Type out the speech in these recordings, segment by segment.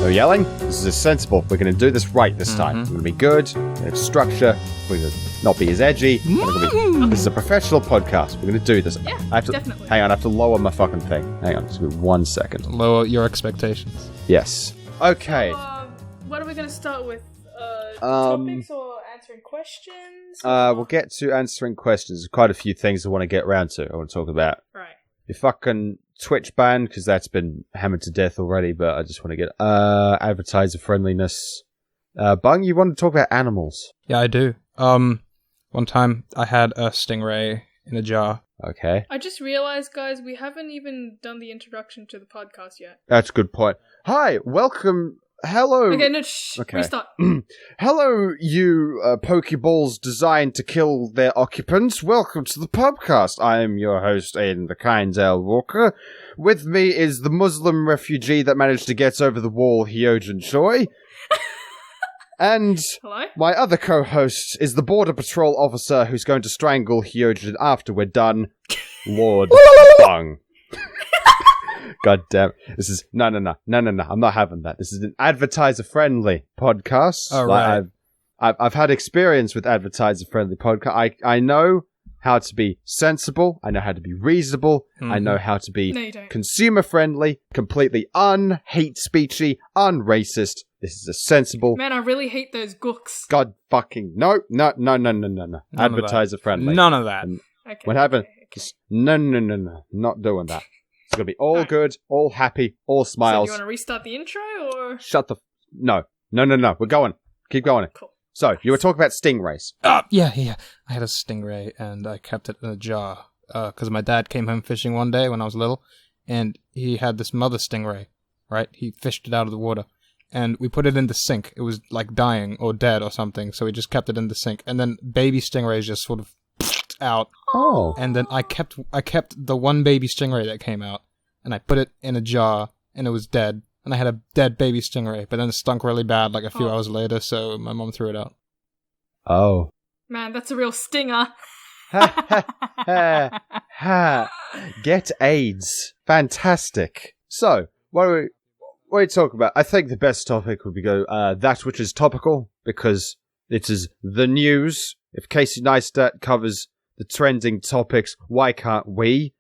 No yelling. This is sensible. We're going to do this right this time. We're going to be good. We're going to have structure. We're going to not be as edgy. This is a professional podcast. We're going to do this. Yeah, definitely. Hang on, I have to lower my fucking thing. Hang on, just give me 1 second. Lower your expectations. Yes. Okay. What are we going to start with? Topics or answering questions? We'll get to answering questions. There's quite a few things I want to get around to. I want to talk about. Right. Your fucking Twitch ban, because that's been hammered to death already, but I just want to get advertiser friendliness. Bung, you want to talk about animals? Yeah, I do. One time I had a stingray in a jar. Okay. I just realized, guys, we haven't even done the introduction to the podcast yet. That's a good point. Hi, welcome. Hello. Okay, no, restart. Hello, you Pokeballs designed to kill their occupants. Welcome to the Pubcast. I am your host, Aiden the Kindale Walker. With me is the Muslim refugee that managed to get over the wall, Hyojin Choi. And Hello? My other co-host is the Border Patrol officer who's going to strangle Hyojin after we're done, Lord Bung. God damn. This is... No. I'm not having that. This is an advertiser-friendly podcast. Oh, right. I've had experience with advertiser-friendly podcast. I know how to be sensible. I know how to be reasonable. I know how to be consumer-friendly, completely un-hate speechy, un-racist. This is a sensible... Man, I really hate those gooks. God fucking... No. Advertiser-friendly. None of that. Okay. What happened? Okay. No. Not doing that. It's going to be all good, all happy, all smiles. So you want to restart the intro, or...? Shut the... No. We're going. Keep going. Cool. So, you were talking about stingrays. Yeah. I had a stingray, and I kept it in a jar. Because my dad came home fishing one day when I was little, and he had this mother stingray, right? He fished it out of the water. And we put it in the sink. It was, like, dying or dead or something, so we just kept it in the sink. And then baby stingrays just sort of... out. Oh. And then I kept the one baby stingray that came out, and I put it in a jar, and it was dead. And I had a dead baby stingray, but then it stunk really bad like a few hours later, so my mom threw it out. Oh. Man, that's a real stinger. Get AIDS. Fantastic. So, what are we talking about? I think the best topic would be that which is topical, because it is the news. If Casey Neistat covers the trending topics, why can't we?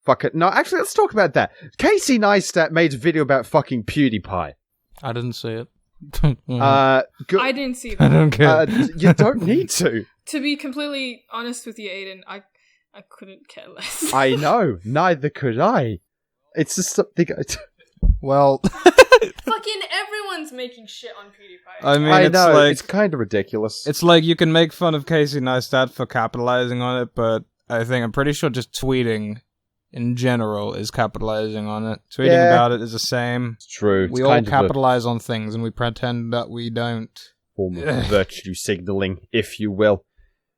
Fuck it. No, actually, let's talk about that. Casey Neistat made a video about fucking PewDiePie. I didn't see it. I didn't see that. I don't care. You don't need to. To be completely honest with you, Aiden, I couldn't care less. I know. Neither could I. It's just something... Well... Fucking everyone's making shit on PewDiePie. I mean, I it's know, like... it's kind of ridiculous. It's like you can make fun of Casey Neistat for capitalizing on it, but I'm pretty sure just tweeting in general is capitalizing on it. Tweeting about it is the same. It's true. We all capitalize on things and we pretend that we don't. Form of virtue signaling, if you will.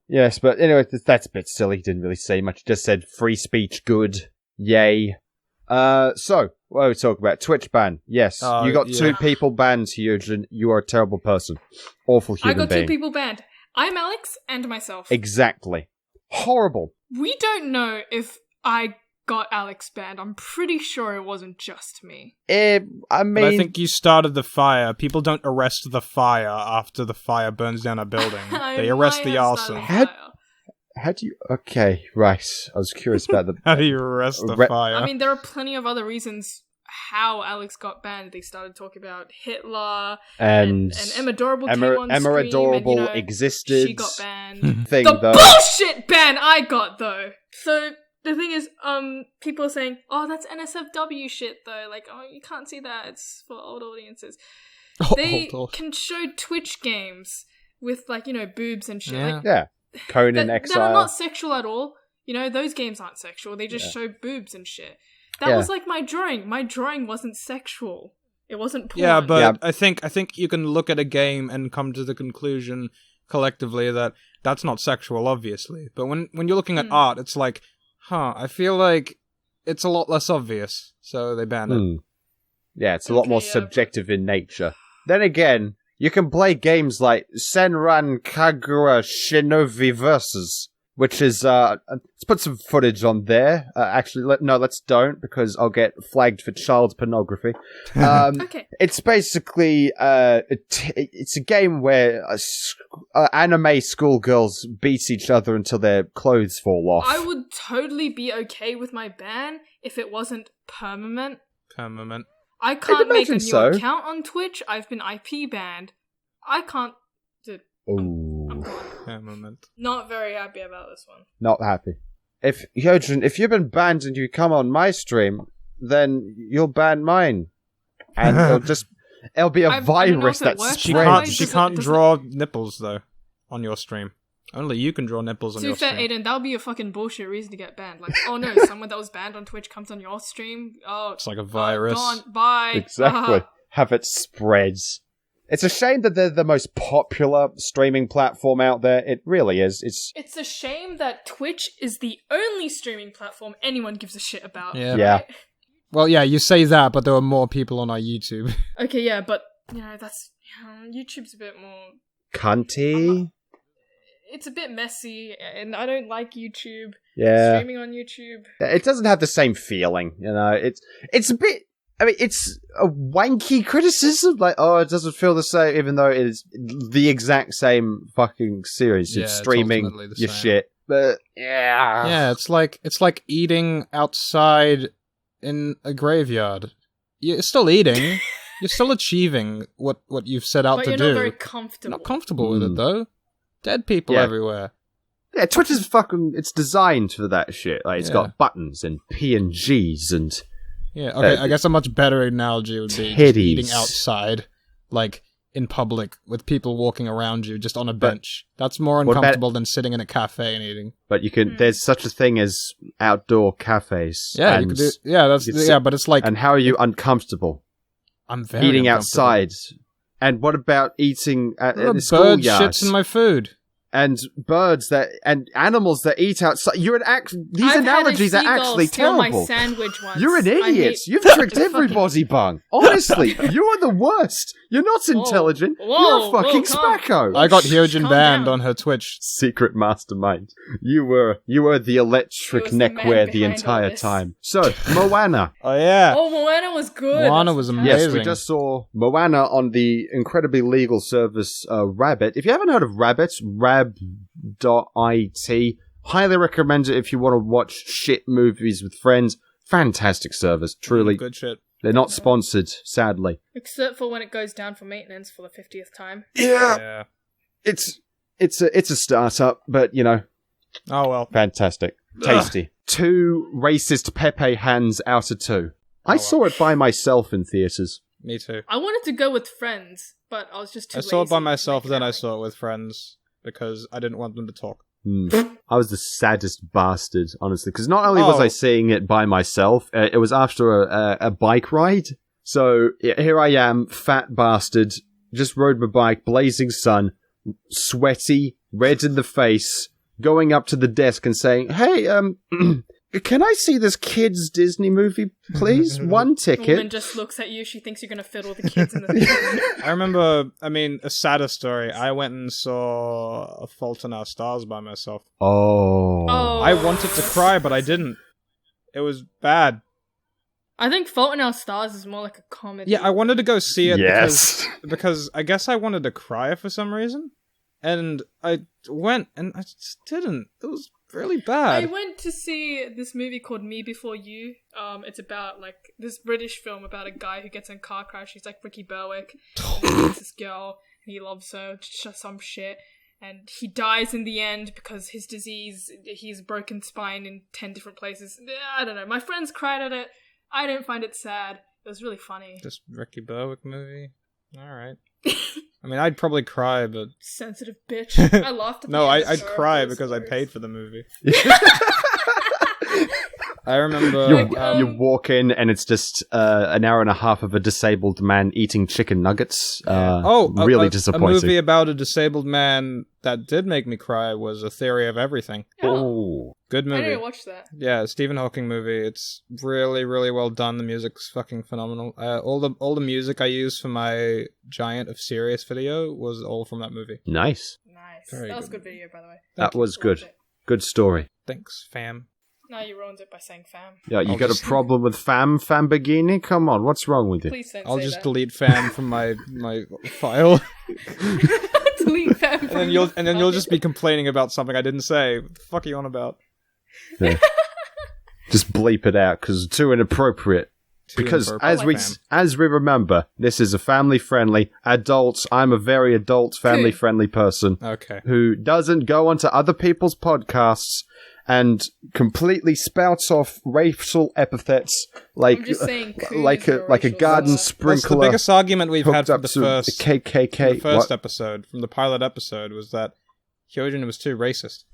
Yes, but anyway, that's a bit silly. Didn't really say much. Just said free speech good. Yay. So, what are we talking about? Twitch ban. Yes. You got 2 people banned, Hyojin. You are a terrible person. Awful human being. I got 2 people banned. I'm Alex and myself. Exactly. Horrible. We don't know if I got Alex banned. I'm pretty sure it wasn't just me. I mean... But I think you started the fire. People don't arrest the fire after the fire burns down a building. They arrest the arson. How do you... Okay, right. I was curious about the... How do you arrest the fire? I mean, there are plenty of other reasons how Alex got banned. They started talking about Hitler and Emma Adorable came on screen. Emma Adorable existed. She got banned. Bullshit ban I got, though. So... The thing is, people are saying, oh, that's NSFW shit, though. Like, oh, you can't see that. It's for old audiences. They can show Twitch games with, like, boobs and shit. Yeah. Like, Conan Exile. That are not sexual at all. Those games aren't sexual. They just show boobs and shit. That was like my drawing. My drawing wasn't sexual. It wasn't porn. Yeah, but I think you can look at a game and come to the conclusion collectively that that's not sexual, obviously. But when you're looking at art, it's like... I feel like it's a lot less obvious, so they banned it. Yeah, it's a lot more subjective in nature. Then again, you can play games like Senran Kagura Shinobi Versus, which is let's put some footage on there. Actually, let's don't, because I'll get flagged for child pornography. Okay. It's basically it's a game where anime schoolgirls beat each other until their clothes fall off. I would totally be okay with my ban if it wasn't permanent. I can't make a new account on Twitch. I've been IP banned. I can't. Dude, I'm Permanent. not very happy about this one. Not happy. If Hyojin, if you've been banned and you come on my stream, then you'll ban mine, and it'll be a virus that spreads. She can't draw nipples though on your stream. Only you can draw nipples on your stream. To be fair, Aiden, that would be a fucking bullshit reason to get banned. Like, oh no, someone that was banned on Twitch comes on your stream. Oh, it's like a virus. Gone. Bye. Exactly. Have it spreads. It's a shame that they're the most popular streaming platform out there. It really is. It's a shame that Twitch is the only streaming platform anyone gives a shit about. Yeah. Yeah. Well, yeah, you say that, but there are more people on our YouTube. Okay, yeah, but that's YouTube's a bit more cunty. It's a bit messy, and I don't like YouTube. Yeah. Streaming on YouTube. It doesn't have the same feeling, It's a bit. I mean, it's a wanky criticism. Like, oh, it doesn't feel the same, even though it is the exact same fucking series. Yeah, it's streaming your shit, but yeah, it's like eating outside in a graveyard. You're still eating. You're still achieving what you've set out to do. But you're not very comfortable. You're not comfortable with it though. Dead people everywhere. Yeah, Twitch is it's designed for that shit. Like, it's got buttons and PNGs and... Yeah, okay, I guess a much better analogy would be just eating outside, like, in public, with people walking around you, just on a bench. That's more uncomfortable than sitting in a cafe and eating. But you can... There's such a thing as outdoor cafes. Yeah, you could do... Yeah, but it's like... And how are you uncomfortable? I'm very eating uncomfortable. Outside. And what about eating at the bird schoolyard? shits in my food. And birds and animals that eat outside. These analogies are actually terrible. My sandwich once. You're an idiot. You've tricked everybody, Bung. Honestly, you're the worst. You're not intelligent. You're a fucking spacko. I got Hyojin banned on her Twitch. Secret mastermind. You were the electric neckwear the entire time. So, Moana. Oh yeah. Oh, Moana was good. Moana was amazing. Yes, we just saw Moana on the incredibly legal service Rabbit. If you haven't heard of Rabbit, rab.it. Highly recommend it if you want to watch shit movies with friends. Fantastic service, truly. Good shit. They're not sponsored, sadly. Except for when it goes down for maintenance for the 50th time. Yeah. It's a startup, but Oh well. Fantastic. Tasty. 2 racist Pepe hands out of 2. I saw it by myself in theaters. Me too. I wanted to go with friends, but I was just too lazy. I saw it by myself, then I saw it with friends. Because I didn't want them to talk. I was the saddest bastard, honestly. Because not only was I seeing it by myself, it was after a bike ride. So here I am, fat bastard, just rode my bike, blazing sun, sweaty, red in the face, going up to the desk and saying, "Hey, can I see this kid's Disney movie, please? One ticket." The woman just looks at you. She thinks you're going to fiddle the kids in the theater. I remember, a sadder story. I went and saw A Fault in Our Stars by myself. Oh. I wanted to cry, but I didn't. It was bad. I think Fault in Our Stars is more like a comedy. Yeah, I wanted to go see it yes. because I guess I wanted to cry for some reason. And I went, and I just didn't. It was really bad. I went to see this movie called Me Before You. It's about like this British film about a guy who gets in a car crash. He's like Ricky Berwick. And he meets this girl and he loves her, just some shit. And he dies in the end because his disease, he's broken spine in 10 different places. I don't know. My friends cried at it. I didn't find it sad. It was really funny. This Ricky Berwick movie? Alright. I'd probably cry, but... Sensitive bitch. I laughed at No, I'd cry because I paid for the movie. I remember... You walk in and it's just an hour and a half of a disabled man eating chicken nuggets. Really disappointing. A movie about a disabled man that did make me cry was A Theory of Everything. Oh. Good movie. I didn't watch that. Yeah, Stephen Hawking movie. It's really, really well done. The music's fucking phenomenal. All the music I used for my Giant of Serious video was all from that movie. Nice. That was a good video, by the way. That was good. Good story. Thanks, fam. Now you ruined it by saying fam. Yeah, you I'll got just- a problem with Fambagini? Come on, what's wrong with you? Please don't I'll say just that. delete fam from my file, Delete fam. and then you'll just be complaining about something I didn't say. What the fuck are you on about? Yeah. Just bleep it out because it's too inappropriate. Because as we remember, this is a family-friendly adults. I'm a very adult, family-friendly person Okay. who doesn't go onto other people's podcasts and completely spouts off racial epithets like I'm just saying, like a garden That's the sprinkler. biggest argument we've had hooked from up the to first KKK. the first What? episode, from the pilot episode, was that Hyojin was too racist.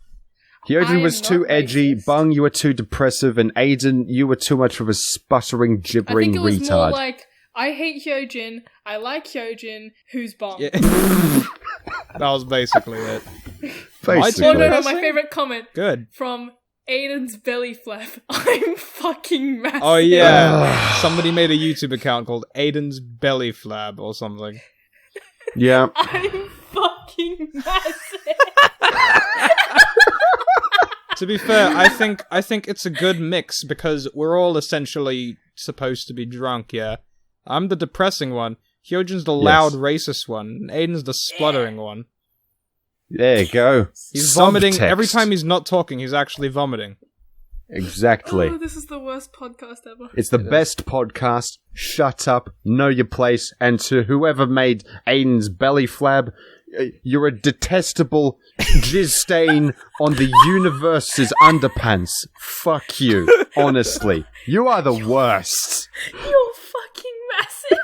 Hyojin I was am too not edgy, racist. Bung, you were too depressive, and Aiden, you were too much of a sputtering, I gibbering think it was retard. more like, I hate Hyojin, I like Hyojin, who's bomb? Yeah. That was basically it. Basically. Oh no, no, Depressing? my favourite comment Good. from Aiden's belly flap. I'm fucking massive. Oh yeah, somebody made a YouTube account called Aiden's Belly Flab or something. Yeah. I'm fucking massive. To be fair, I think it's a good mix because we're all essentially supposed to be drunk. Yeah, I'm the depressing one. Hyojin's the loud, racist one. And Aiden's the spluttering one. There you go. He's vomiting Subtext. every time he's not talking. He's actually vomiting. Exactly. Oh, this is the worst podcast ever. It's the best podcast. Shut up, know your place, and to whoever made Aiden's belly flab, you're a detestable jizz stain on the universe's underpants. Fuck you. Honestly. You are the worst. You're fucking massive.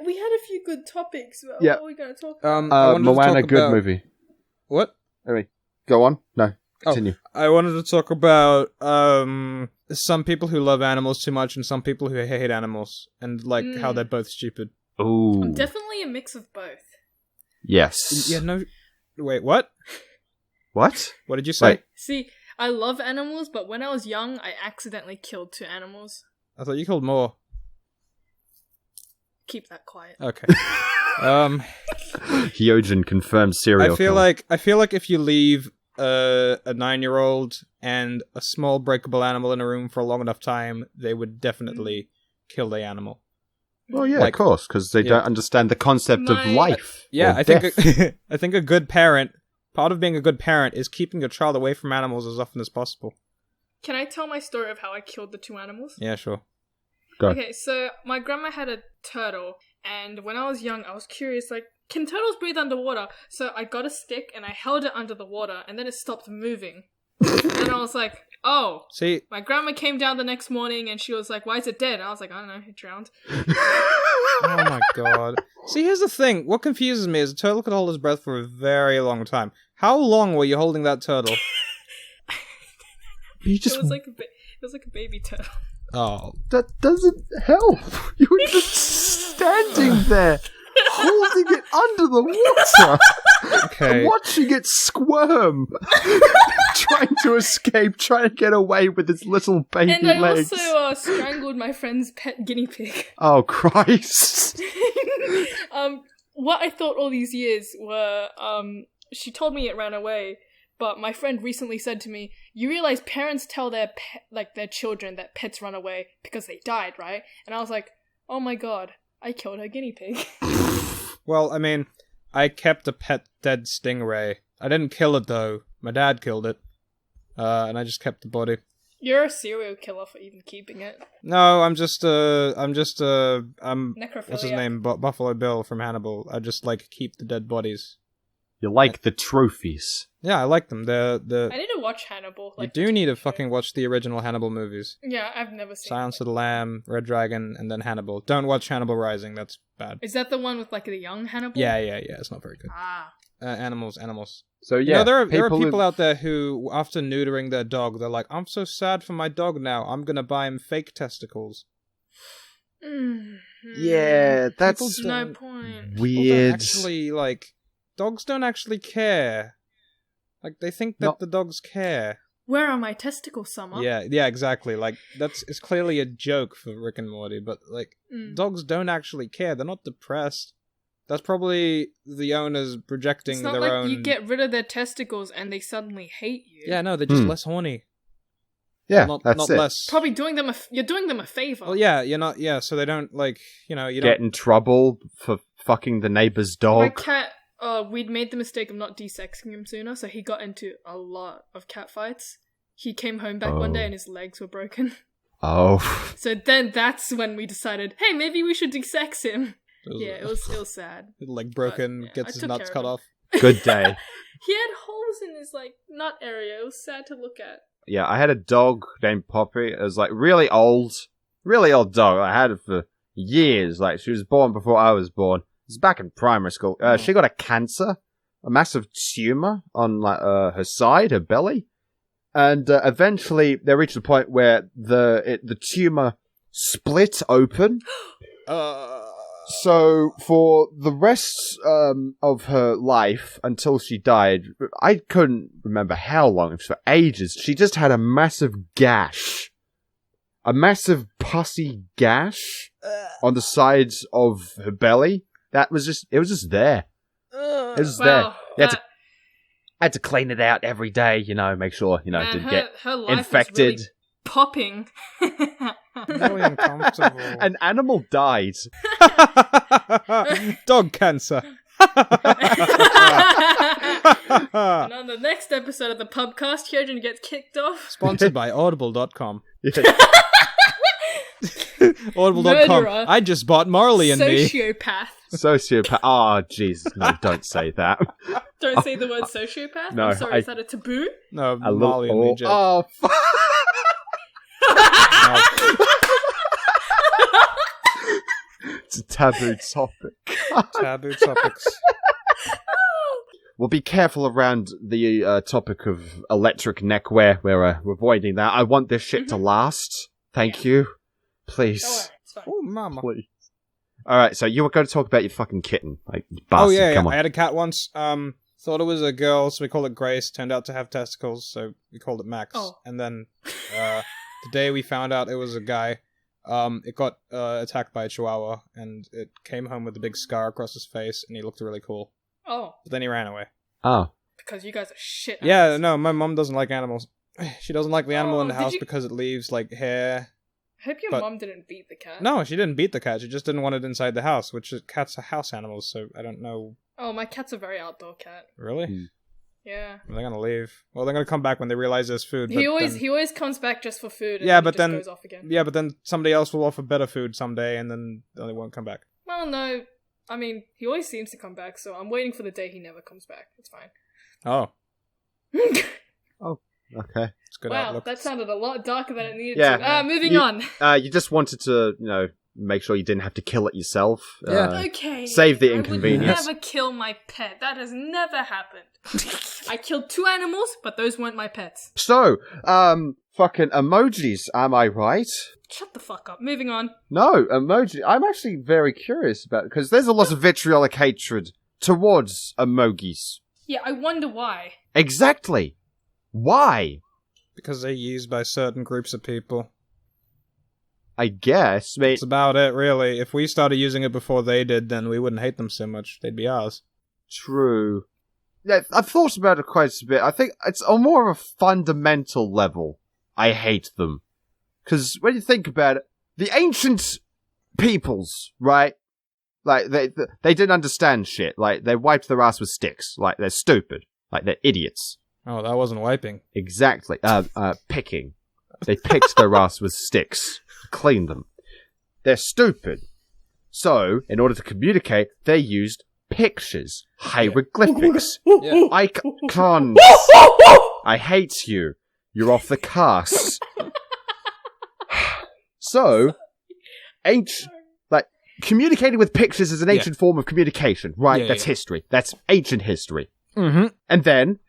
We had a few good topics. Yeah. What are we going to talk about? I wanted to Moana, talk good about- movie. What? Anyway, go on. No, continue. I wanted to talk about some people who love animals too much and some people who hate animals, and like how they're both stupid. Ooh. I'm definitely a mix of both. Yes. Yeah, no. Wait, what? What? What did you say? Wait. See, I love animals, but when I was young, I accidentally killed 2 animals. I thought you called more. Keep that quiet. Okay. Hyojin confirmed serial I feel killer. like if you leave a 9-year-old and a small breakable animal in a room for a long enough time, they would definitely kill the animal. Well, yeah, like- of course, because they don't understand the concept of My- life. Yeah, or I think death. I think a good parent, part of being a good parent is keeping your child away from animals as often as possible. Can I tell my story of how I killed the 2 animals? Yeah, sure. Go. Okay, so my grandma had a turtle, and when I was young, I was curious, like, can turtles breathe underwater? So I got a stick and I held it under the water, and then it stopped moving. And I was like, oh. See, My grandma came down the next morning and she was like, why is it dead? And I was like, I don't know, it drowned. oh my god. See, here's the thing. What confuses me is a turtle could hold his breath for a very long time. How long were you holding that turtle? You just It was like a baby turtle. Oh, that doesn't help. You were just standing there, holding it under the water, okay. watching it squirm, trying to escape, trying to get away with its little baby And I legs. also strangled my friend's pet guinea pig. Oh Christ! What I thought all these years were, she told me it ran away, but my friend recently said to me, you realize parents tell their their children that pets run away because they died, right? And I was like, oh my god, I killed her guinea pig. Well, I mean, I kept a pet dead stingray. I didn't kill it though. My dad killed it. And I just kept the body. You're a serial killer for even keeping it. No, I'm what's his Necrophilia. name? Buffalo Bill from Hannibal. I just like keep the dead bodies. You like the trophies? Yeah, I like them. I need to watch Hannibal. You do need to fucking watch the original Hannibal movies. Yeah, I've never seen Silence it. of the Lamb, Red Dragon, and then Hannibal. Don't watch Hannibal Rising. That's bad. Is that the one with like the young Hannibal? Yeah. It's not very good. Ah. Animals. So Yeah, yeah, there are who- people out there who, after neutering their dog, they're like, I'm so sad for my dog now. I'm gonna buy him fake testicles. Yeah, that's People No don't- point. People weird. don't actually, like, dogs don't actually care. Like, they think that No. the dogs care. Where are my testicles, Summer? Yeah, exactly. Like, it's clearly a joke for Rick and Morty, but, like, Mm. dogs don't actually care. They're not depressed. That's probably the owners projecting It's not their like own... you get rid of their testicles and they suddenly hate you. Yeah, no, they're just less horny. Yeah, not that's it. less. Probably you're doing them a favor. Well, yeah, you're not. Yeah, so they don't like. You don't Get in trouble for fucking the neighbor's My dog. cat, we'd made the mistake of not desexing him sooner, so he got into a lot of cat fights. He came home back one day and his legs were broken. Oh. So then that's when we decided, hey, maybe we should desex him. It was sad. leg broken, But, yeah, gets I his took nuts care cut of off. Good day. He had holes in his nut area. It was sad to look at. Yeah, I had a dog named Poppy. It was really old dog. I had it for years. She was born before I was born. It was back in primary school. She got a massive tumor on her side, her belly, and eventually they reached a point where the tumor split open. So for the rest of her life until she died, I couldn't remember how long, for ages, she just had a massive gash. A massive pussy gash on the sides of her belly. It was just there. It was there. I had to clean it out every day, make sure, Man, didn't get her life infected. Was really popping. Really uncomfortable. An animal died. Dog cancer. And on the next episode of the Pubcast, Hyojin gets kicked off. Sponsored by Audible.com. Yeah. Audible.com. Murderer. I just bought Marley and me. Sociopath. Sociopath. Oh, Jesus. No, don't say that. Don't say the word sociopath? No, I'm sorry, is that a taboo? No, Marley and me joke. Oh, fuck. It's a taboo topic. Taboo topics. Well, be careful around the topic of electric neckwear. We're avoiding that. I want this shit to last. Thank you. Please. Oh, it's fine. Oh, mama. Please. Alright, so you were going to talk about your fucking kitten. You bastard. Oh, yeah, Come on. I had a cat once. Thought it was a girl, so we called it Grace. Turned out to have testicles, so we called it Max. Oh. And then the day we found out it was a guy, it got attacked by a chihuahua, and it came home with a big scar across his face, and he looked really cool. Oh, But then he ran away. Oh. because you guys are shit. Yeah, no, my mom doesn't like animals. She doesn't like the animal in the did house you- because it leaves, hair. I hope your but- mom didn't beat the cat. No, she didn't beat the cat. She just didn't want it inside the house, which cats are house animals, so I don't know. Oh, my cat's a very outdoor cat. Really? Hmm. Yeah. They're gonna leave. Well, they're gonna come back when they realize there's food. He but always then- comes back just for food. And Yeah, then but he just then- goes off again. Yeah, but then somebody else will offer better food someday, and then they won't come back. Well, no. I mean, he always seems to come back, so I'm waiting for the day he never comes back. It's fine. Oh, Okay. it's a good Wow, outlook. that sounded a lot darker than it needed Yeah. to. Moving on. You just wanted to, make sure you didn't have to kill it yourself. Yeah. Okay. Save the I would inconvenience. never kill my pet. That has never happened. I killed 2 animals, but those weren't my pets. So, fucking emojis, am I right? Shut the fuck up. Moving on. No, emoji. I'm actually very curious about because there's a lot of vitriolic hatred towards emojis. Yeah, I wonder why. Exactly. Why? Because they're used by certain groups of people. I guess. That's about it, really. If we started using it before they did, then we wouldn't hate them so much. They'd be ours. True. Yeah, I've thought about it quite a bit. I think it's on more of a fundamental level. I hate them. Because when you think about it, the ancient peoples, right? They didn't understand shit. They wiped their ass with sticks. They're stupid. They're idiots. Oh, that wasn't wiping. Exactly. Picking. They picked their ass with sticks. Cleaned them. They're stupid. So, in order to communicate, they used pictures. Hieroglyphics. Yeah. Icons. I hate you. You're off the cast. So, communicating with pictures is an ancient form of communication, right? Yeah, That's yeah. history. That's ancient history. Mm-hmm. And then,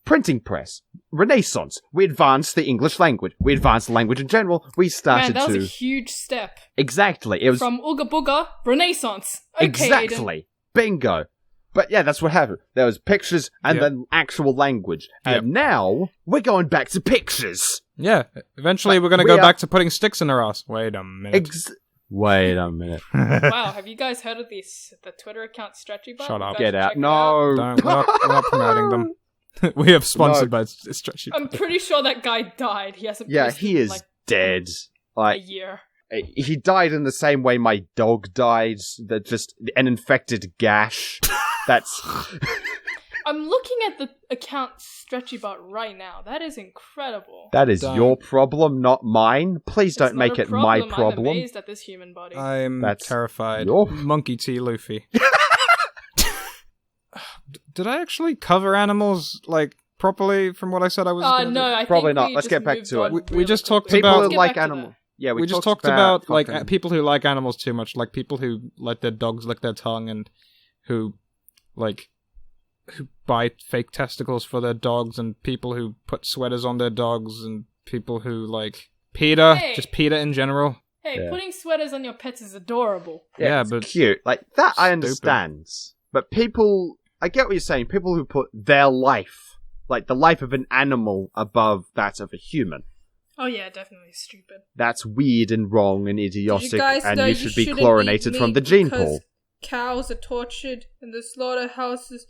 printing press. Renaissance. We advanced the English language. We advanced the language in general. We Man, started that was to... a huge step. Exactly. It was... From Ooga Booga, Renaissance. Okay, exactly. Bingo. But yeah, that's what happened. There was pictures and Yep. then actual language. Yep. And now, we're going back to pictures. Yeah. Eventually, we're going to we go are- back to putting sticks in their ass. Wait a minute. Wait a minute. Wow, have you guys heard of the Twitter account Stretchy Butt? Shut You up. guys Get should out. check it No. Don't, we're not promoting them. We have sponsored by Stretchy. I'm pretty sure that guy died. He hasn't. Yeah, posted he in, is like, dead. a Like, year. he died in the same way my dog died. That just an infected gash. That's. I'm looking at the account Stretchy Butt right now. That is incredible. That is Don't. your problem, not mine. Please don't It's make not a it my problem. I'm amazed at this human body. I'm That's terrified. your- Monkey T. Luffy. Did I actually cover animals, like, properly from what I said I was gonna do? No, I Probably think not. we Let's just get back moved to on it. We just talked quickly. People about- who Let's get like back to animals. that. Yeah, We just talked about like fucking- people who like animals too much, like people who let their dogs lick their tongue and who buy fake testicles for their dogs, and people who put sweaters on their dogs, and people who like PETA, Hey. just PETA in general. Hey, Yeah. putting sweaters on your pets is adorable. Yeah, it's but cute. Like that, I stupid. understand. But people, I get what you're saying. People who put their life, like the life of an animal, above that of a human. Oh yeah, definitely stupid. That's weird and wrong and idiotic, Did you guys and know you should be shouldn't chlorinated eat from meat the gene because pool. Cows are tortured in the slaughterhouses.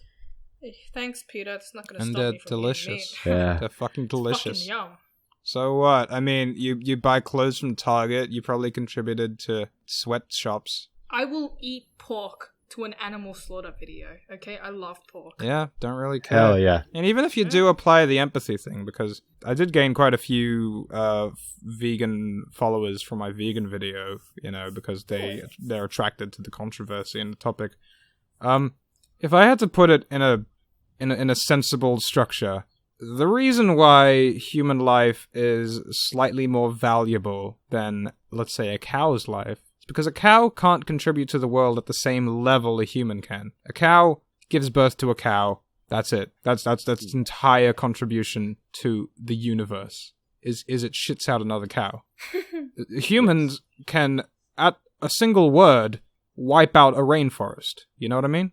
Thanks, Peter. It's not going to And stop they're me from delicious. eating meat. Yeah. They're fucking It's delicious. fucking yum. So what? I mean, you buy clothes from Target. You probably contributed to sweatshops. I will eat pork to an animal slaughter video. Okay, I love pork. Yeah, don't really care. Hell yeah. And even if you do apply the empathy thing, because I did gain quite a few vegan followers from my vegan video, because they're attracted to the controversy and the topic. If I had to put it in a sensible structure, the reason why human life is slightly more valuable than, let's say, a cow's life is because a cow can't contribute to the world at the same level a human can. A cow gives birth to a cow. That's it. That's its entire contribution to the universe. Is it shits out another cow. Humans can, at a single word, wipe out a rainforest. You know what I mean?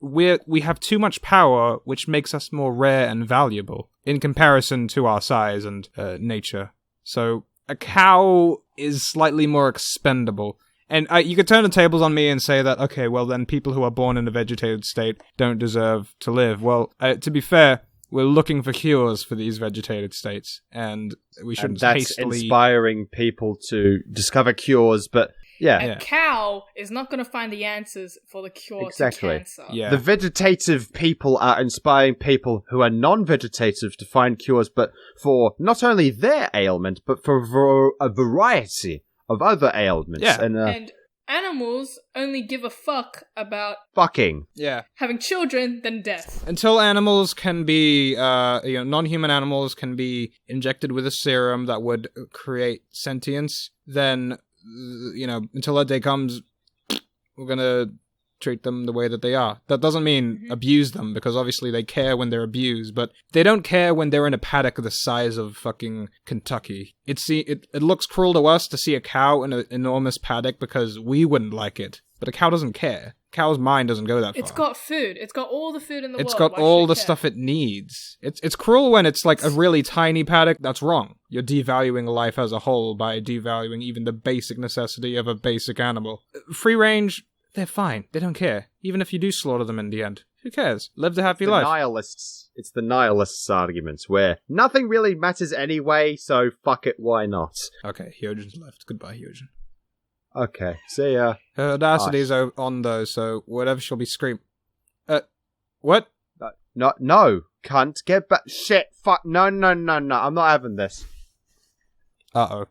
We have too much power, which makes us more rare and valuable in comparison to our size and nature. So a cow is slightly more expendable. And you could turn the tables on me and say that, okay, well then people who are born in a vegetated state don't deserve to live. Well, to be fair, we're looking for cures for these vegetated states, and we shouldn't And that's hastily... inspiring people to discover cures, but yeah. A cow is not going to find the answers for the cure Exactly. to cancer. Yeah. The vegetative people are inspiring people who are non-vegetative to find cures, but for not only their ailment, but for a variety of other ailments. Yeah. And animals only give a fuck about fucking. Yeah. having children than death. Until animals can be, non-human animals can be injected with a serum that would create sentience, then, until that day comes, we're gonna treat them the way that they are. That doesn't mean abuse them, because obviously they care when they're abused, but they don't care when they're in a paddock the size of fucking Kentucky. It looks cruel to us to see a cow in an enormous paddock because we wouldn't like it, but a cow doesn't care. Cow's mind doesn't go that far. It's got food. It's got all the food in the world. It's got Why all should the it care? stuff it needs. It's cruel when it's like a really tiny paddock. That's wrong. You're devaluing life as a whole by devaluing even the basic necessity of a basic animal. Free range, they're fine. They don't care. Even if you do slaughter them in the end. Who cares? Live the happy life. It's the nihilists' arguments where nothing really matters anyway, so fuck it, why not? Okay, Hyojin's left. Goodbye, Hyojin. Okay, see ya. Her audacity's on though, so whatever she'll be screaming. What? No, cunt, get back. Shit, fuck, no, I'm not having this. Uh-oh.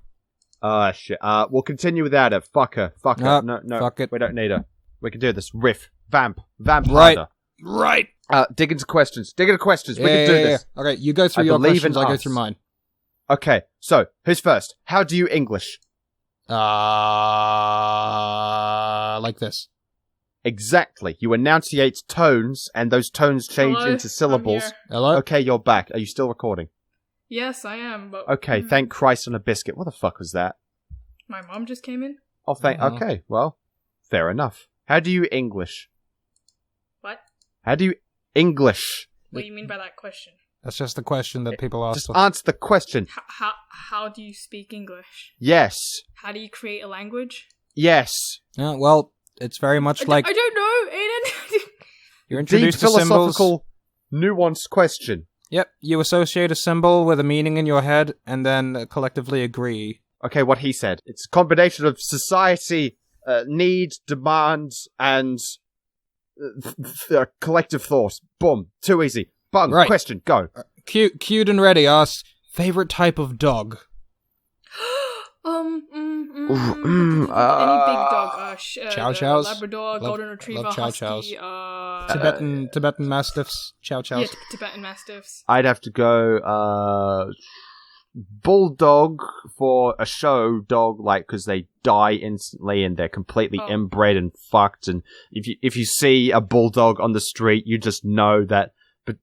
Shit. We'll continue without it. Fuck her. No. Fuck it. We don't need her. We can do this. Riff. Vamp Right. harder. Right. Dig into questions. We can do this. Yeah. Okay, you go through I your believe questions, in I'll go us. through mine. Okay, so, who's first? How do you English? Like this. Exactly. You enunciate tones, and those tones change Hello, into syllables. I'm here. Hello? Okay, you're back. Are you still recording? Yes, I am, but... Okay, thank Christ on a biscuit. What the fuck was that? My mom just came in? Oh, okay, well, fair enough. How do you English? What? How do you English? What do you mean by that question? That's just the question that people ask. Just answer the question. How do you speak English? Yes. How do you create a language? Yes. Yeah, well, it's very much like... I don't know, Aiden. You're introduced to symbols. Philosophical, nuanced question. Yep, you associate a symbol with a meaning in your head, and then collectively agree. Okay, what he said. It's a combination of society, need, demands, and collective thought. Boom. Too easy. Bung. Right. Question. Go. Cute and ready asks, favorite type of dog? Any big dog. Chow chows. Labrador, golden retriever, love chow husky. Tibetan mastiffs. Chow chows. Yeah, Tibetan mastiffs. I'd have to go bulldog for a show dog, like, because they die instantly and they're completely inbred and fucked. And if you see a bulldog on the street, you just know that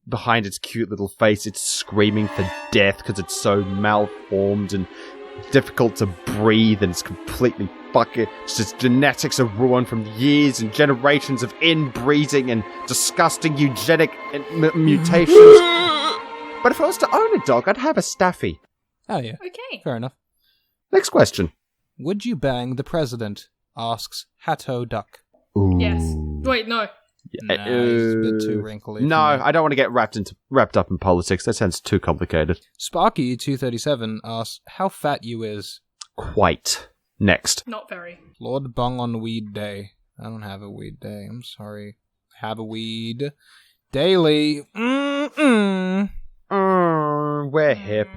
behind its cute little face, it's screaming for death because it's so malformed and difficult to breathe, and it's completely fucking... Its genetics are ruined from years and generations of inbreeding and disgusting eugenic mutations. But if I was to own a dog, I'd have a Staffy. Oh, yeah. Okay. Fair enough. Next question. Would you bang the president? Asks Hatto Duck. Ooh. Yes. Wait, no. Nah, he's a bit too wrinkly. No, I don't want to get wrapped up in politics. That sounds too complicated. Sparky237 asks, how fat you is? Quite. Next. Not very. Lord Bung on weed day. I don't have a weed day. I'm sorry. I have a weed daily. We're hip.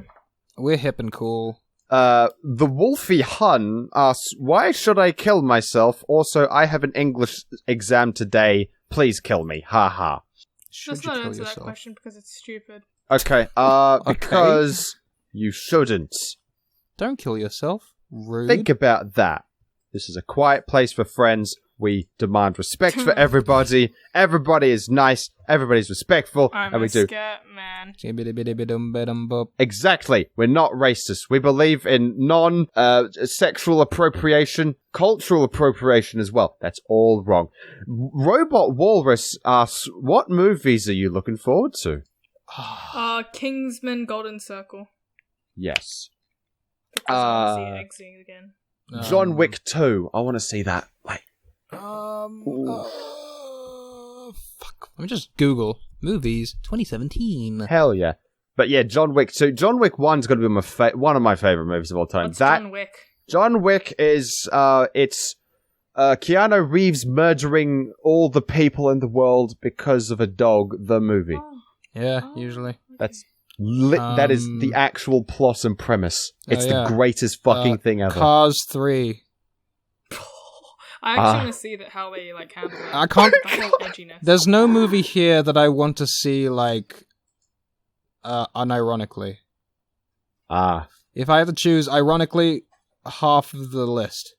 We're hip and cool. The Wolfie Hun asks, why should I kill myself? Also, I have an English exam today. Please kill me. Ha ha. Let's not answer that question because it's stupid. Okay, because you shouldn't. Don't kill yourself. Rude. Think about that. This is a quiet place for friends. We demand respect for everybody. Everybody is nice. Everybody's respectful. I'm a scat man. Exactly. We're not racist. We believe in non-sexual appropriation, cultural appropriation as well. That's all wrong. Robot Walrus asks, what movies are you looking forward to? Kingsman Golden Circle. Yes. Because I want to see Eggsy again. John Wick 2. I want to see that. Like, fuck. Let me just Google movies 2017. Hell yeah. But yeah, John Wick 2. John Wick 1's going to be one of my favorite movies of all time. What's John Wick? John Wick is, it's Keanu Reeves murdering all the people in the world because of a dog, the movie. Oh. Yeah, usually. That's that is the actual plot and premise. It's the greatest fucking thing ever. Cars 3. I actually want to see how they handle it. I can't. The whole edginess. There's no movie here that I want to see unironically. If I had to choose, ironically, half of the list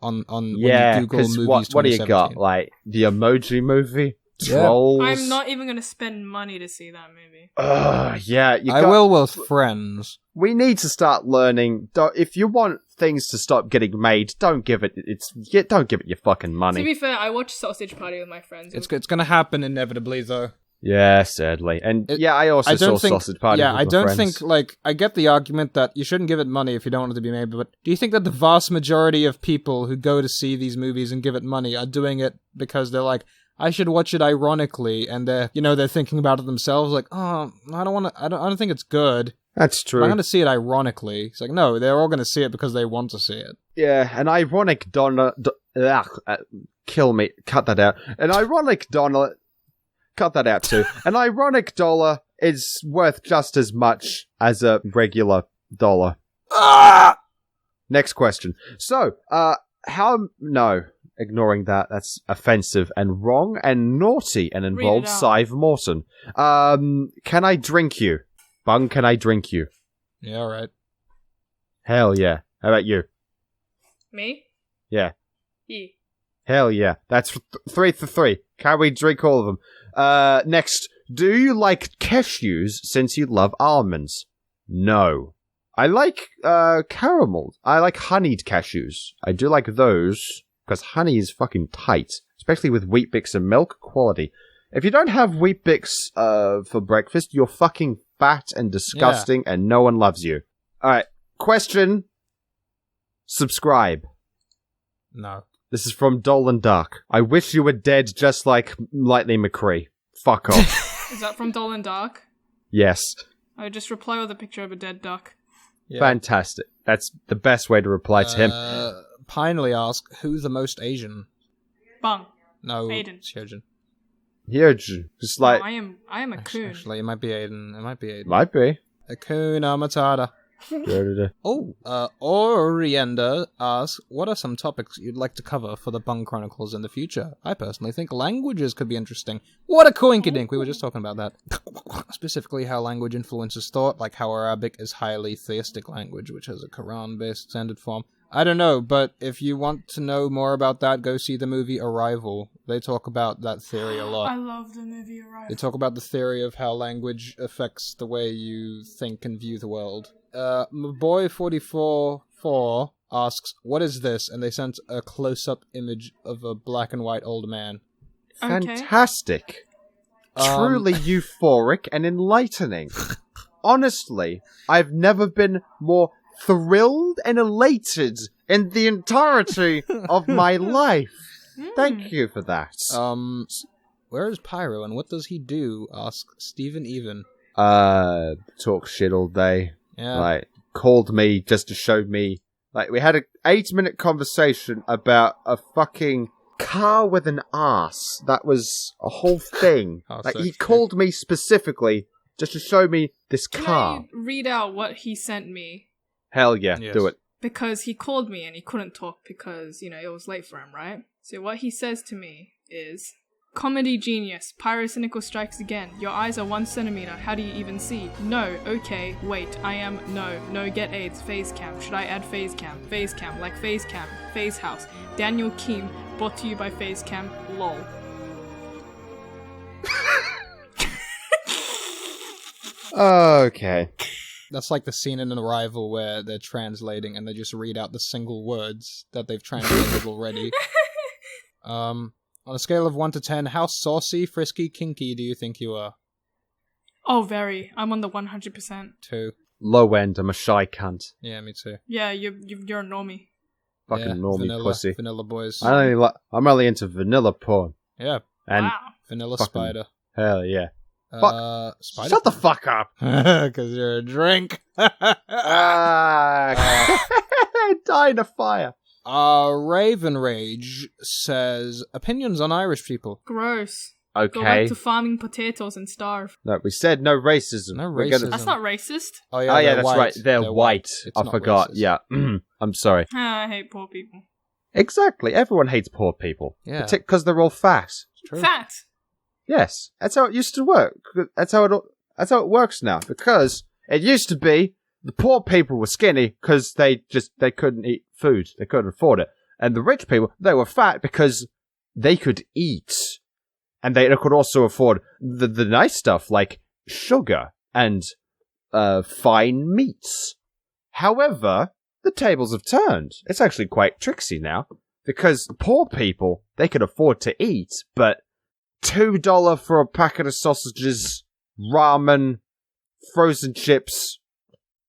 on when you Google movies. What do you got? Like the Emoji Movie, Trolls. I'm not even going to spend money to see that movie. Yeah, I will with friends. We need to start learning. If you want things to stop getting made, don't give it your fucking money. To be fair, I watched Sausage Party with my friends. It's going to happen inevitably, though. Yeah, sadly. And I also saw Sausage Party with my friends. I don't think, I get the argument that you shouldn't give it money if you don't want it to be made, but do you think that the vast majority of people who go to see these movies and give it money are doing it because they're like, I should watch it ironically, and they're thinking about it themselves, like, oh, I don't think it's good. That's true. I'm going to see it ironically. It's like, no, they're all going to see it because they want to see it. Yeah, an ironic kill me, cut that out. An ironic dollar, cut that out too. An ironic dollar is worth just as much as a regular dollar. Next question. So, ignoring that, that's offensive and wrong and naughty and involves Sive Morton. Can I drink you? Bung, can I drink you? Yeah, alright. Hell yeah. How about you? Me? Yeah. Yeah. Hell yeah. That's 3 for 3. Can we drink all of them? Next. Do you like cashews since you love almonds? No. I like caramel. I like honeyed cashews. I do like those because honey is fucking tight, especially with Wheat Bix and milk. Quality. If you don't have Wheat Bix for breakfast, you're fucking fat and disgusting and no one loves you. Alright, question. Subscribe. No. This is from Dolan Dark. I wish you were dead just like Lightning McCree. Fuck off. Is that from Dolan Dark? Yes. I would just reply with a picture of a dead duck. Yeah. Fantastic. That's the best way to reply to him. Pinely ask, who's the most Asian? Bung. No, Aiden. it's Hyojin. Hyojin. Just like... No, I am a coon. Actually, it might be Aiden. Might be. Akuna Matata. Orienda asks, what are some topics you'd like to cover for the Bung Chronicles in the future? I personally think languages could be interesting. What a coinkydink! We were just talking about that. Specifically how language influences thought, like how Arabic is highly theistic language, which has a Quran-based standard form. I don't know, but if you want to know more about that, go see the movie Arrival. They talk about that theory a lot. I love the movie Arrival. They talk about the theory of how language affects the way you think and view the world. My boy 44 asks, what is this? And they sent a close-up image of a black and white old man. Fantastic. Truly euphoric and enlightening. Honestly, I've never been more thrilled and elated in the entirety of my life. Thank you for that. Where is Pyro and what does he do? Asks Stephen Even. Talk shit all day. Yeah. Like, called me just to show me. Like, we had an 8-minute conversation about a fucking car with an ass. That was a whole thing. Like, he called me specifically just to show me this car. Can I read out what he sent me? Hell yeah, Yes. do it. Because he called me and he couldn't talk because, it was late for him, right? So what he says to me is, comedy genius, pyrocynical strikes again. Your eyes are 1 centimeter. How do you even see? No, okay, wait, I am, no, get AIDS, phase cam. Should I add phase cam, like phase cam, phase house. Daniel Keem, brought to you by phase cam, lol. Okay. That's like the scene in an Arrival where they're translating and they just read out the single words that they've translated already. On a scale of 1 to 10, how saucy, frisky, kinky do you think you are? Oh, very. I'm on the 100%. 2. Low end, I'm a shy cunt. Yeah, me too. Yeah, you're a normie. Fucking normie pussy. Vanilla boys. I'm only into vanilla porn. Yeah. And wow. Vanilla fucking spider. Hell yeah. Spider? Shut the fuck up! Because you're a drink. Die in a fire. Raven Rage says, opinions on Irish people. Gross. Okay. Go back to farming potatoes and starve. No, we said no racism. No We're racism. That's not racist. Oh yeah, that's white. right. They're white. It's I not forgot. racist. Yeah. I'm sorry. I hate poor people. Exactly. Everyone hates poor people. Yeah. Because they're all fat. It's true. Fat. Yes. That's how it used to work. That's how it works now. Because it used to be the poor people were skinny because they couldn't eat food. They couldn't afford it. And the rich people, they were fat because they could eat. And they could also afford the nice stuff like sugar and fine meats. However, the tables have turned. It's actually quite tricksy now. Because poor people, they can afford to eat, but $2 for a packet of sausages, ramen, frozen chips,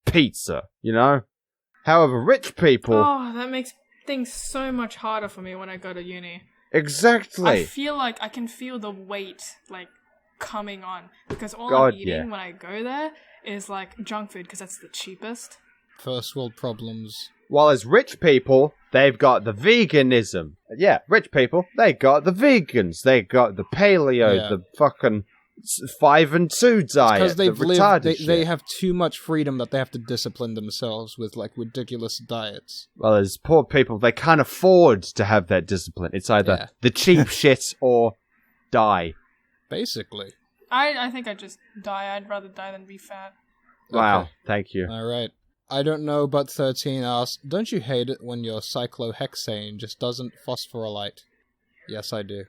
pizza, However, rich people... Oh, that makes things so much harder for me when I go to uni. Exactly. I feel like I can feel the weight, coming on. Because all I'm eating when I go there is, junk food, because that's the cheapest. First world problems. While as rich people, they've got the veganism. Yeah, rich people, they got the vegans. They got the paleo, the fucking 5 and 2 diet. Because they've lived, they have too much freedom that they have to discipline themselves with ridiculous diets. Well, as poor people, they can't afford to have that discipline. It's either the cheap shit or die. Basically. I think I'd just die. I'd rather die than be fat. Wow, Okay. thank you. All right. I don't know, but 13 asks, don't you hate it when your cyclohexane just doesn't phosphorylate? Yes, I do.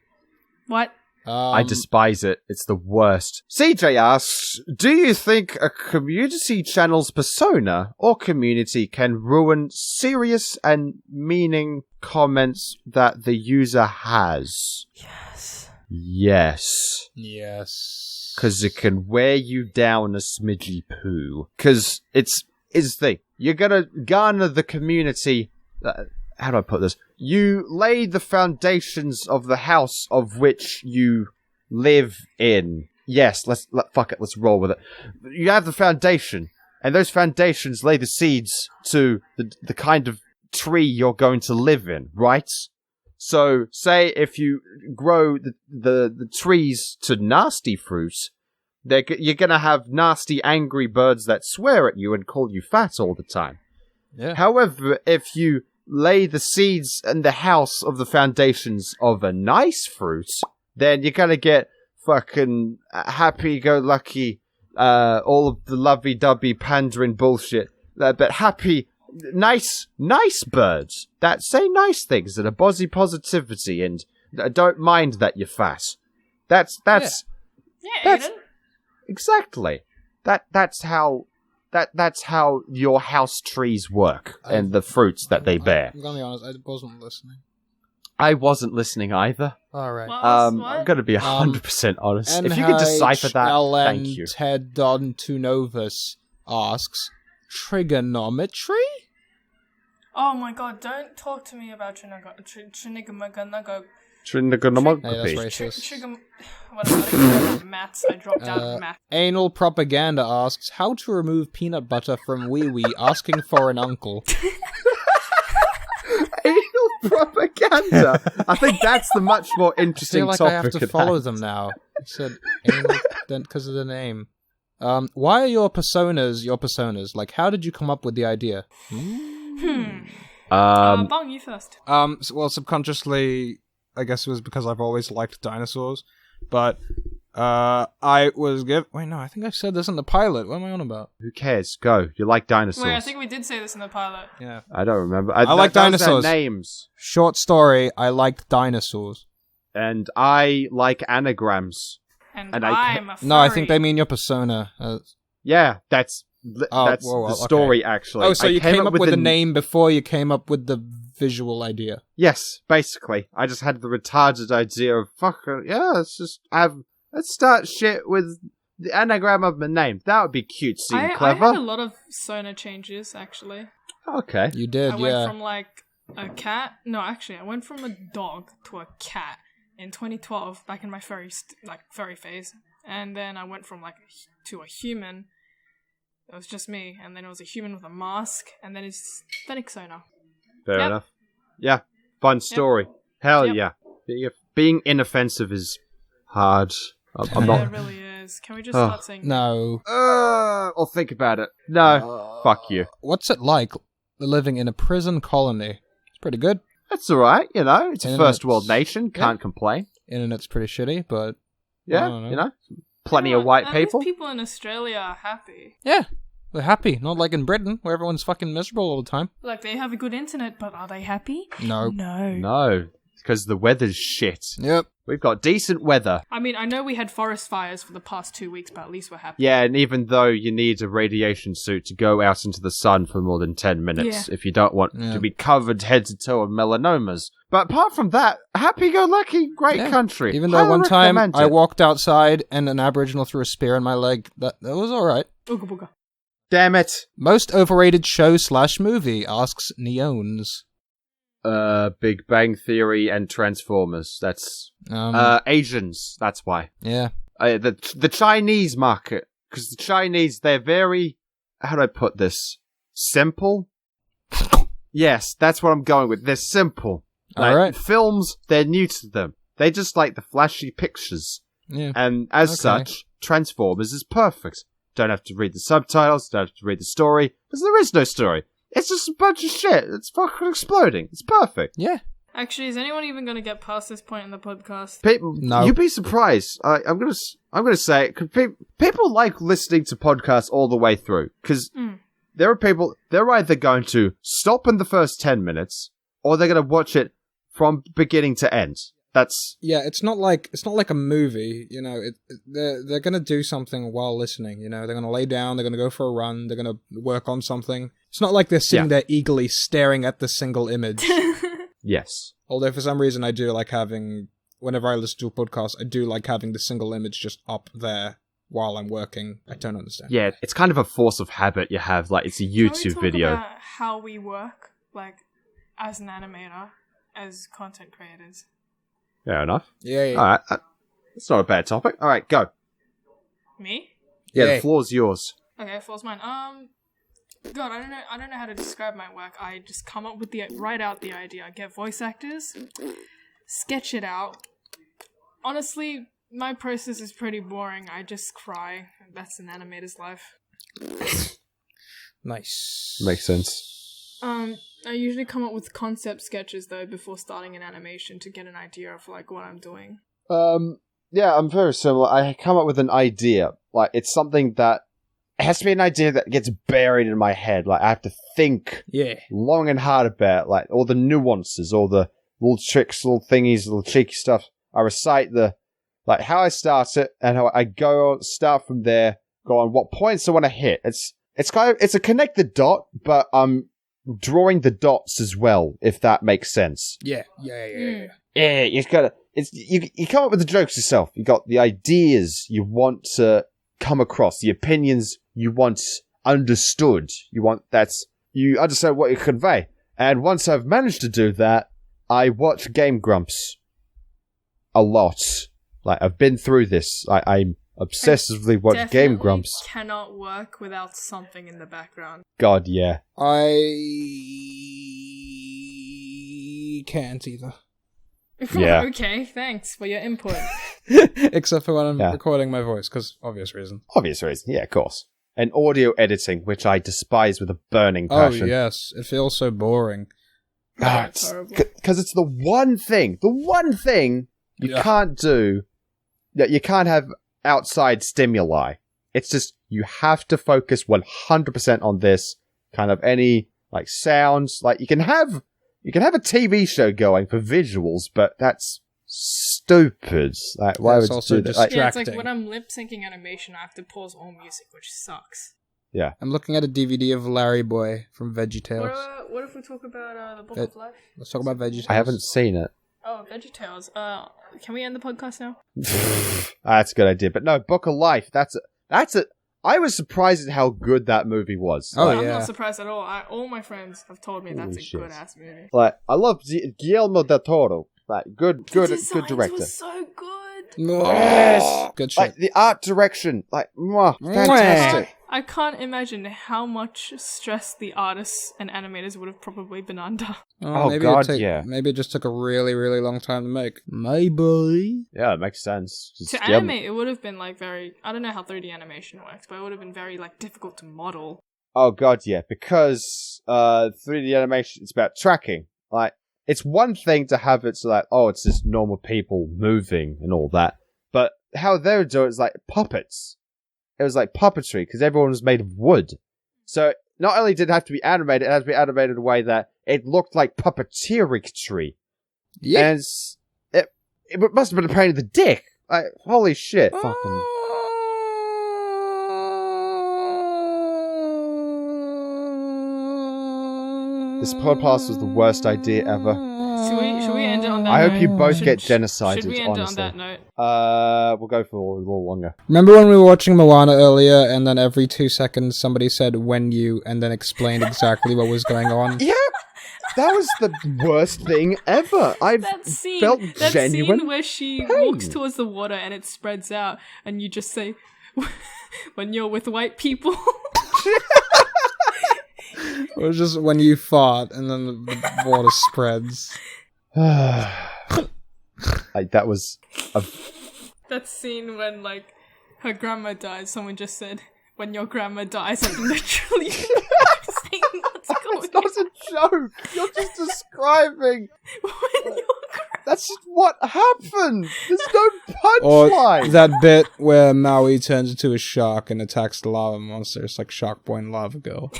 What? I despise it. It's the worst. CJ asks, do you think a community channel's persona or community can ruin serious and meaning comments that the user has? Yes. Yes. Yes. because it can wear you down a smidgy poo. Because it's the thing. You're going to garner the community... how do I put this? You lay the foundations of the house of which you live in. Yes, let's roll with it. You have the foundation, and those foundations lay the seeds to the kind of tree you're going to live in, right? So, say if you grow the trees to nasty fruit, you're gonna have nasty, angry birds that swear at you and call you fat all the time. Yeah. However, if you lay the seeds in the house of the foundations of a nice fruit, then you're gonna get fucking happy-go-lucky, all of the lovey-dovey pandering bullshit, but happy, nice birds that say nice things and are body positivity and don't mind that you're fat. That's Aiden. exactly. That's how your house trees work and the fruits that they bear. I'm gonna be honest, I wasn't listening. I wasn't listening either. Alright. What? I'm gonna be 100% honest. If you could decipher that, thank you. Ted Don Tunovus asks, trigonometry? Oh my god, don't talk to me about Trinigamaganago. Hey, that's Trigonometry. racist. Whatever, maths. I dropped out of math. Anal Propaganda asks, how to remove peanut butter from wee wee, asking for an uncle. Anal propaganda. I think that's the much more I interesting feel like topic. I have to of follow that. them now. He said anal because of the name. Why are your personas? Like, how did you come up with the idea? Bong, you first. Well, subconsciously, I guess it was because I've always liked dinosaurs, but I was Wait, no, I think I said this in the pilot. What am I on about? Who cares? Go. You like dinosaurs. Wait, I think we did say this in the pilot. Yeah. I don't remember. I like those are dinosaurs. Names. Short story. I liked dinosaurs. And I like anagrams. And And I I'm a furry. No, I think they mean your persona. Yeah, that's well, the okay. story, actually. Oh, so I you came up with the the name before you came up with the visual idea. Yes, basically. I just had the retarded idea of, let's start shit with the anagram of my name. That would be cutesy and I clever. had a lot of Sona changes, actually. Okay. You did, I yeah. went from, like, a cat... No, actually, I went from a dog to a cat in 2012, back in my furry phase. And then I went from, like, to a human. It was just me. And then it was a human with a mask. And then it's aesthetic Sona. Fair Yep. enough. Yeah, fun story. Hell Yep. yeah. Being inoffensive is hard. I'm Yeah, not... it really is. Can we just start saying... No. I'll think about it. No, fuck you. What's it like living in a prison colony? It's pretty good. That's alright, it's a And first it's- world nation, can't complain. Internet's pretty shitty, but I Yeah, don't know. plenty of white At people. least people in Australia are happy. yeah, they're happy. Not like in Britain, where everyone's fucking miserable all the time. Like, they have a good internet, but are they happy? No. No. No, because the weather's shit. Yep. We've got decent weather. I mean, I know we had forest fires for the past 2 weeks, but at least we're happy. Yeah, and even though you need a radiation suit to go out into the sun for more than 10 minutes, if you don't want to be covered head to toe in melanomas. But apart from that, happy-go-lucky, great country. Even though Highly one time recommend I it. walked outside and an Aboriginal threw a spear in my leg, that was alright. Ooga booga. Damn it. Most overrated show/movie, asks Neones. Big Bang Theory and Transformers. That's Asians. That's why. Yeah. The Chinese market, because the Chinese, they're very, how do I put this? Simple. Yes, that's what I'm going with. They're simple. All right. Films, they're new to them. They just like the flashy pictures, Yeah. and as Okay. such, Transformers is perfect. Don't have to read the subtitles. Don't have to read the story, because there is no story. It's just a bunch of shit. It's fucking exploding. It's perfect. Yeah. Actually, is anyone even going to get past this point in the podcast? People, No. you'd be surprised. I'm gonna say it, 'cause people like listening to podcasts all the way through, because there are people. They're either going to stop in the first 10 minutes, or they're going to watch it from beginning to end. That's Yeah, it's not like a movie, they're gonna do something while listening, they're gonna lay down, they're gonna go for a run, they're gonna work on something. It's not like they're sitting there eagerly staring at the single image. yes. Although for some reason I do like having, whenever I listen to a podcast, I do like having the single image just up there while I'm working. I don't understand. Yeah, it's kind of a force of habit you have. Like, it's a YouTube video. Can we talk about how we work, like, as an animator, as content creators? Fair enough. Yeah. All right, that's not a bad topic. All right, go. Me? Yeah, the floor's yours. Okay, floor's mine. God, I don't know how to describe my work. I just come up with write out the idea, get voice actors, sketch it out. Honestly, my process is pretty boring. I just cry. That's an animator's life. Nice. Makes sense. I usually come up with concept sketches though before starting an animation to get an idea of like what I'm doing. Yeah, I'm very similar. I come up with an idea. Like, it's something that it has to be an idea that gets buried in my head. Like, I have to think long and hard about, like, all the nuances, all the little tricks, little thingies, little cheeky stuff. I recite how I start it, and how I start from there, go on what points I want to hit. It's a connect the dot, but I'm drawing the dots as well, if that makes sense. Yeah. Yeah, you come up with the jokes yourself. You got the ideas you want to come across, the opinions you want understood. You understand what you convey. And once I've managed to do that, I watch Game Grumps a lot. Like, I've been through this. I obsessively watch Game Grumps. Cannot work without something in the background. God, yeah. I can't either. Yeah. Okay, thanks for your input. Except for when I'm recording my voice, because obvious reason. Obvious reason, yeah, of course. And audio editing, which I despise with a burning passion. Oh, yes. It feels so boring. That's horrible. Because it's the one thing you can't do, that you can't have outside stimuli. It's just, you have to focus 100% on this. Kind of any, like, sounds. Like, you can have a TV show going for visuals, but that's stupid. Like, why would you do that? Distracting. Yeah, it's like when I'm lip syncing animation, I have to pause all music, which sucks. Yeah. I'm looking at a DVD of Larry Boy from VeggieTales. What if we talk about the Book of Life? Let's talk about VeggieTales. I haven't seen it. Oh, VeggieTales. Can we end the podcast now? That's a good idea. But no, Book of Life, that's it. I was surprised at how good that movie was. Oh, I'm not surprised at all. All my friends have told me that's a good-ass movie. Like, I love Guillermo del Toro. Like, good director. Was so good. Yes! Good shit. Like, the art direction, like, fantastic. I can't imagine how much stress the artists and animators would have probably been under. Maybe God, Maybe it just took a really, really long time to make. Maybe. Yeah, it makes sense. To animate, it would have been, like, very... I don't know how 3D animation works, but it would have been very, like, difficult to model. Oh, God, yeah. Because 3D animation, it's about tracking. Like, it's one thing to have it so like, oh, it's just normal people moving and all that. But how they would do it is like puppets. It was like puppetry, because everyone was made of wood. So, not only did it have to be animated, it had to be animated in a way that it looked like puppeteering. Yeah. And it must have been a pain in the dick. Like, holy shit. Fucking... This podcast was the worst idea ever. Should we end it on that note? I hope you both get genocided, Should we end honestly. it on that note? We'll go for a little longer. Remember when we were watching Moana earlier, and then every 2 seconds somebody said, "when you," and then explained exactly what was going on? Yeah! That was the worst thing ever. I felt genuine scene where she walks towards the water and it spreads out, and you just say, "when you're with white people." It was just when you fart, and then the water spreads. That was That scene when, like, her grandma dies, someone just said, "when your grandma dies," and literally saying what's going It's not a joke. You're just describing. That's just what happened. There's no punchline. Or that bit where Maui turns into a shark and attacks the lava monster. It's like Shark Boy and Lava Girl.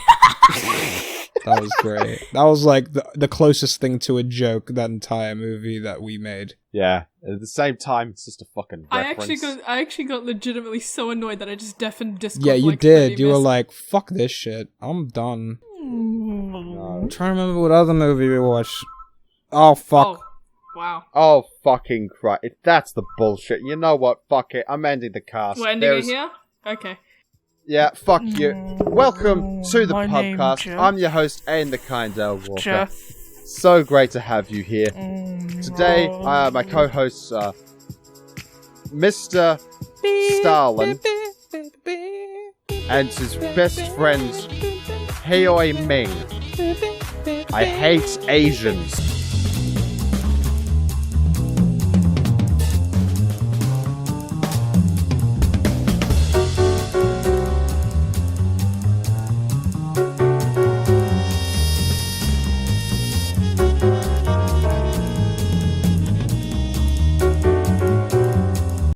That was great. That was like the closest thing to a joke that entire movie that we made. Yeah. At the same time, it's just a fucking reference. I actually got legitimately so annoyed that I just deafened Discord. Yeah, you like did. You were like, "Fuck this shit. I'm done." No. I'm trying to remember what other movie we watched. Oh, fuck. Wow. Oh, fucking Christ. If that's the bullshit, you know what? Fuck it. I'm ending the cast. We're ending it here? Okay. Yeah, fuck you. Welcome to the My name's Pubcast. Jeff. I'm your host, Aiden the Kind Walker. Jeff. So great to have you here. Today, my co-hosts are Mr. Stalin and his best friend, Heoi Ming. I hate Asians.